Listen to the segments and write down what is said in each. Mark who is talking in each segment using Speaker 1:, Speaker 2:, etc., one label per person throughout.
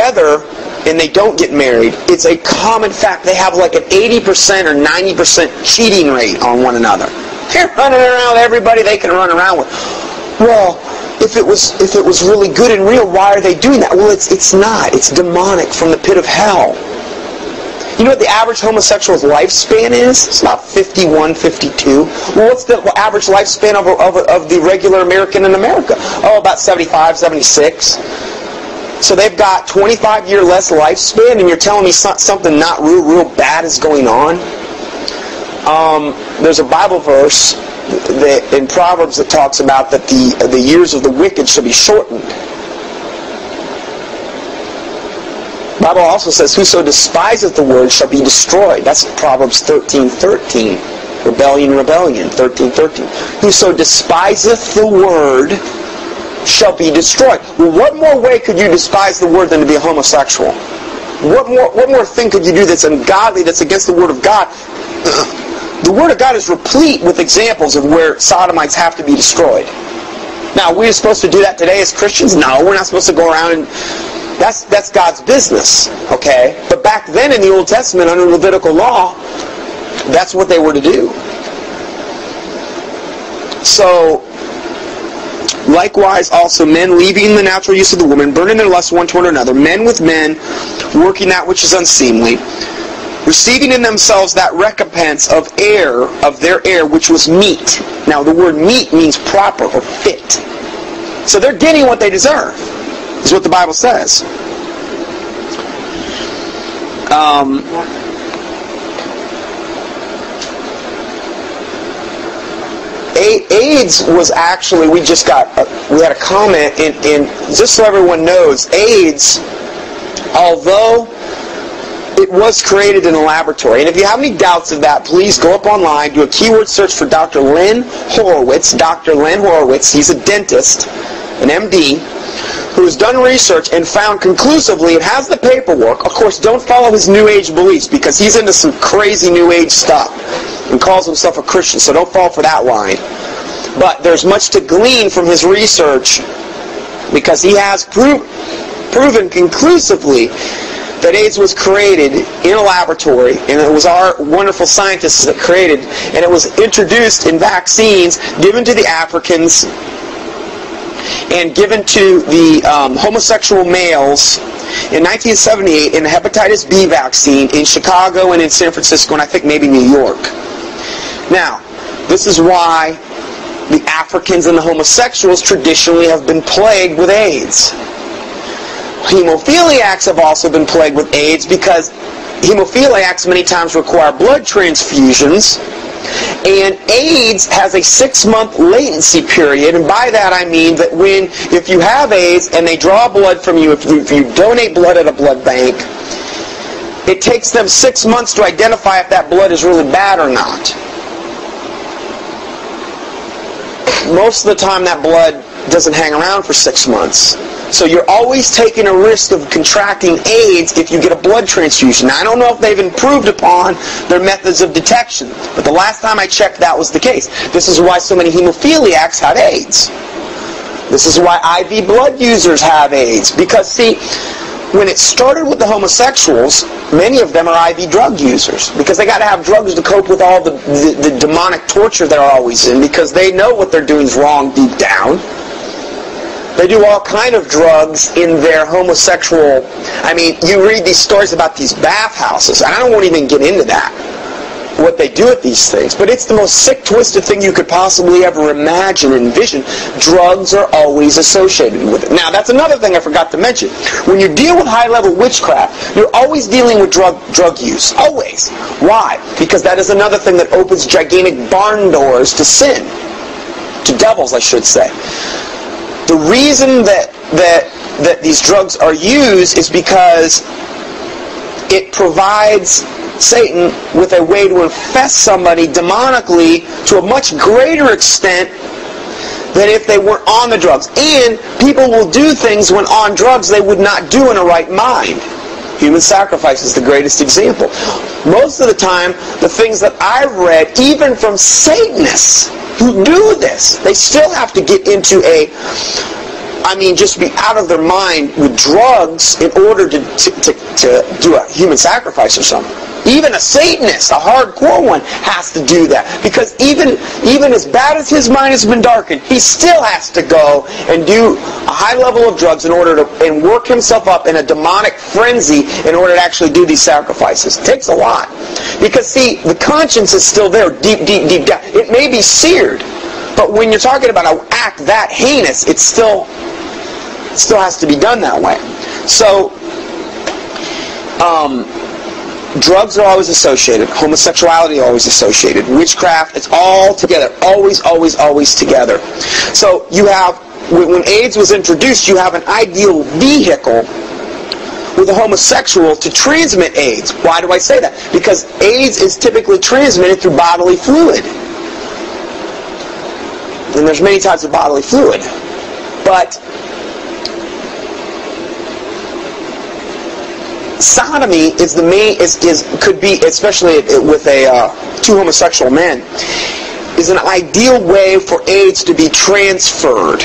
Speaker 1: together and they don't get married, it's a common fact they have like an 80% or 90% cheating rate on one another. They're running around with everybody they can run around with. Well, if it was really good and real, why are they doing that? Well, it's not. It's demonic from the pit of hell. You know what the average homosexual's lifespan is? It's about 51, 52. Well, what's the average lifespan of the regular American in America? Oh, about 75, 76. So they've got 25-year less lifespan, and you're telling me something not real bad is going on? There's a Bible verse in Proverbs that talks about that the years of the wicked shall be shortened. The Bible also says, whoso despiseth the word shall be destroyed. That's Proverbs 13:13. Rebellion, 13:13. Whoso despiseth the word shall be destroyed. Well, what more way could you despise the word than to be a homosexual? What more thing could you do that's ungodly, that's against the word of God? The word of God is replete with examples of where sodomites have to be destroyed. Now, are we supposed to do that today as Christians? No, we're not supposed to go around and... That's God's business, okay? But back then in the Old Testament, under Levitical law, that's what they were to do. So, likewise also men leaving the natural use of the woman, burning their lust one toward another, men with men, working that which is unseemly, receiving in themselves that recompense of their error, which was meet. Now, the word meet means proper or fit. So they're getting what they deserve, is what the Bible says. AIDS was actually, we had a comment, in just so everyone knows, AIDS, although it was created in a laboratory, and if you have any doubts of that, please go up online, do a keyword search for Dr. Len Horowitz. Dr. Len Horowitz, he's a dentist, an MD, who's done research and found conclusively, it has the paperwork. Of course, don't follow his New Age beliefs, because he's into some crazy New Age stuff and calls himself a Christian, so don't fall for that line. But there's much to glean from his research, because he has proven conclusively that AIDS was created in a laboratory, and it was our wonderful scientists that created, and it was introduced in vaccines given to the Africans and given to the homosexual males in 1978 in the hepatitis B vaccine in Chicago and in San Francisco, and I think maybe New York. Now, this is why the Africans and the homosexuals traditionally have been plagued with AIDS. Hemophiliacs have also been plagued with AIDS because hemophiliacs many times require blood transfusions, and AIDS has a 6-month latency period, and by that I mean that if you have AIDS and they draw blood from you, if you donate blood at a blood bank, it takes them 6 months to identify if that blood is really bad or not. Most of the time that blood doesn't hang around for 6 months. So you're always taking a risk of contracting AIDS if you get a blood transfusion. Now, I don't know if they've improved upon their methods of detection, but the last time I checked, that was the case. This is why so many hemophiliacs have AIDS. This is why IV blood users have AIDS. Because, see, when it started with the homosexuals, many of them are IV drug users, because they got to have drugs to cope with all the demonic torture they're always in, because they know what they're doing is wrong deep down. They do all kind of drugs in their homosexual... I mean, you read these stories about these bathhouses, and I won't even get into that, what they do with these things. But it's the most sick, twisted thing you could possibly ever imagine and envision. Drugs are always associated with it. Now, that's another thing I forgot to mention. When you deal with high-level witchcraft, you're always dealing with drug use. Always. Why? Because that is another thing that opens gigantic barn doors to sin. To devils, I should say. The reason that these drugs are used is because it provides Satan with a way to infest somebody demonically to a much greater extent than if they weren't on the drugs. And people will do things when on drugs they would not do in a right mind. Human sacrifice is the greatest example. Most of the time, the things that I've read, even from Satanists who do this, they still have to get into just be out of their mind with drugs in order to do a human sacrifice or something. Even a Satanist, a hardcore one, has to do that. Because even as bad as his mind has been darkened, he still has to go and do a high level of drugs in order to and work himself up in a demonic frenzy in order to actually do these sacrifices. It takes a lot. Because, see, the conscience is still there deep, deep, deep down. It may be seared, but when you're talking about an act that heinous, it still has to be done that way. So, drugs are always associated. Homosexuality always associated. Witchcraft, it's all together. Always, always, always together. So you have, when AIDS was introduced, you have an ideal vehicle with a homosexual to transmit AIDS. Why do I say that? Because AIDS is typically transmitted through bodily fluid. And there's many types of bodily fluid. But sodomy is the main could be, especially with two homosexual men, is an ideal way for AIDS to be transferred.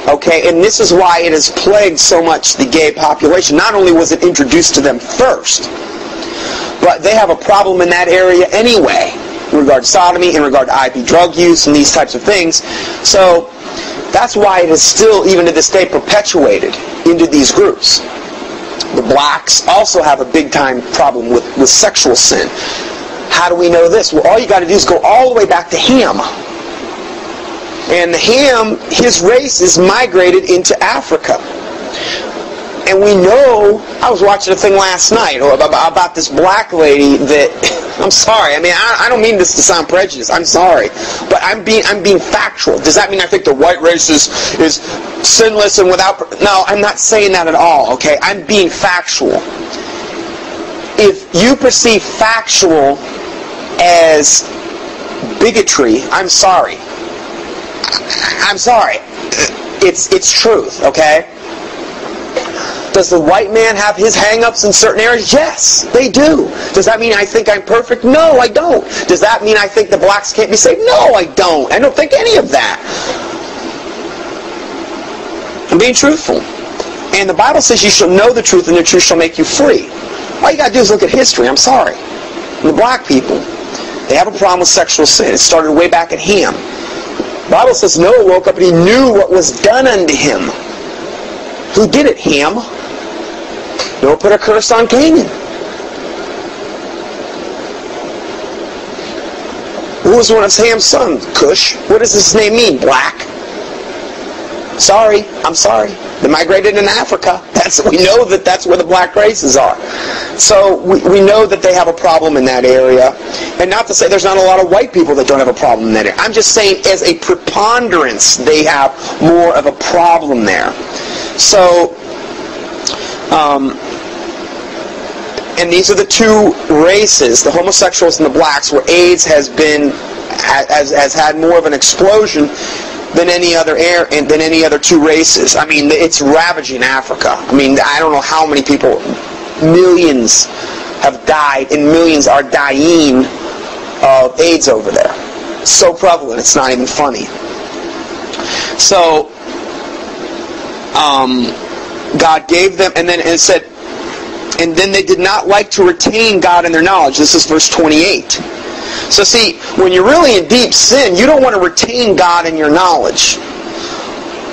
Speaker 1: Okay, and this is why it has plagued so much the gay population. Not only was it introduced to them first, but they have a problem in that area anyway, in regard to sodomy, in regard to IV drug use, and these types of things. So that's why it is still, even to this day, perpetuated into these groups. The blacks also have a big-time problem with sexual sin. How do we know this? Well, all you got to do is go all the way back to Ham. And Ham, his race is migrated into Africa. And we know, I was watching a thing last night about this black lady that, I'm sorry, I don't mean this to sound prejudiced, I'm sorry, but I'm being factual. Does that mean I think the white race is sinless and without... No, I'm not saying that at all, okay? I'm being factual. If you perceive factual as bigotry, I'm sorry. I'm sorry. It's truth, okay? Does the white man have his hang-ups in certain areas? Yes, they do. Does that mean I think I'm perfect? No, I don't. Does that mean I think the blacks can't be saved? No, I don't. I don't think any of that. I'm being truthful. And the Bible says you shall know the truth and the truth shall make you free. All you got to do is look at history. I'm sorry. And the black people, they have a problem with sexual sin. It started way back at Ham. The Bible says Noah woke up and he knew what was done unto him. Who did it? Ham. Noah put a curse on Canaan. Who was one of Ham's sons? Cush. What does this name mean? Black. Sorry. I'm sorry. They migrated in Africa. We know that's where the black races are. So we know that they have a problem in that area. And not to say there's not a lot of white people that don't have a problem in that area. I'm just saying as a preponderance, they have more of a problem there. So, and these are the two races, the homosexuals and the blacks, where AIDS has had more of an explosion than any other two races. It's ravaging Africa. I don't know how many people, millions have died, and millions are dying of AIDS over there. It's so prevalent, it's not even funny. So, God gave them, and then it said, and then they did not like to retain God in their knowledge. This is verse 28. So see, when you're really in deep sin, you don't want to retain God in your knowledge.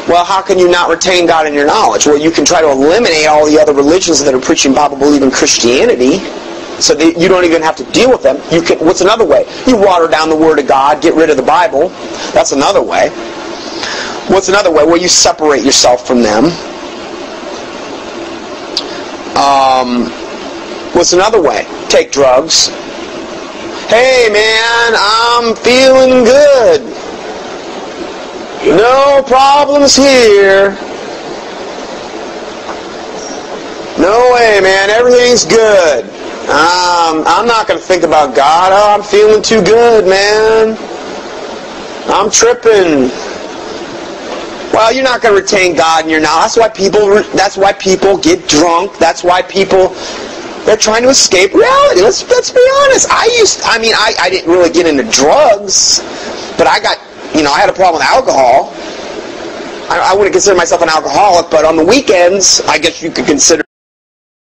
Speaker 1: Well, how can you not retain God in your knowledge? Well, you can try to eliminate all the other religions that are preaching Bible believing Christianity, so that you don't even have to deal with them. What's another way? You water down the Word of God, get rid of the Bible. That's another way. What's another way? Well, you separate yourself from them. What's another way? Take drugs. Hey man, I'm feeling good. No problems here. No way, man, everything's good. I'm not going to think about God. Oh, I'm feeling too good, man. I'm tripping. Well, you're not going to retain God in your knowledge. That's why people get drunk. That's why they're trying to escape reality. Let's be honest. I didn't really get into drugs, but I had a problem with alcohol. I wouldn't consider myself an alcoholic, but on the weekends, I guess you could consider